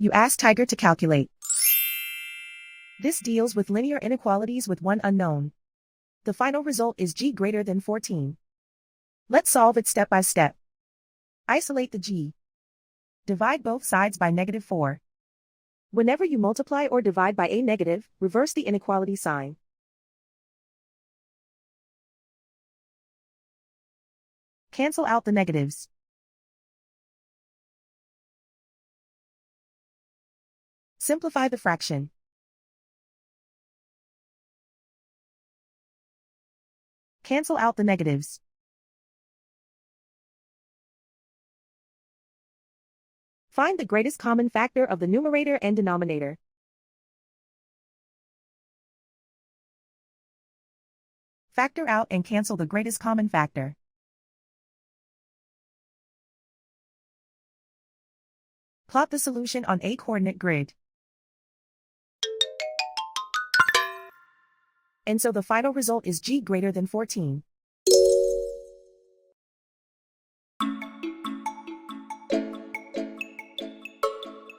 You ask Tiger to calculate. This deals with linear inequalities with one unknown. The final result is g greater than 14. Let's solve it step by step. Isolate the g. Divide both sides by -4. Whenever you multiply or divide by a negative, reverse the inequality sign. Cancel out the negatives. Simplify the fraction. Cancel out the negatives. Find the greatest common factor of the numerator and denominator. Factor out and cancel the greatest common factor. Plot the solution on a coordinate grid. And so the final result is g greater than 14.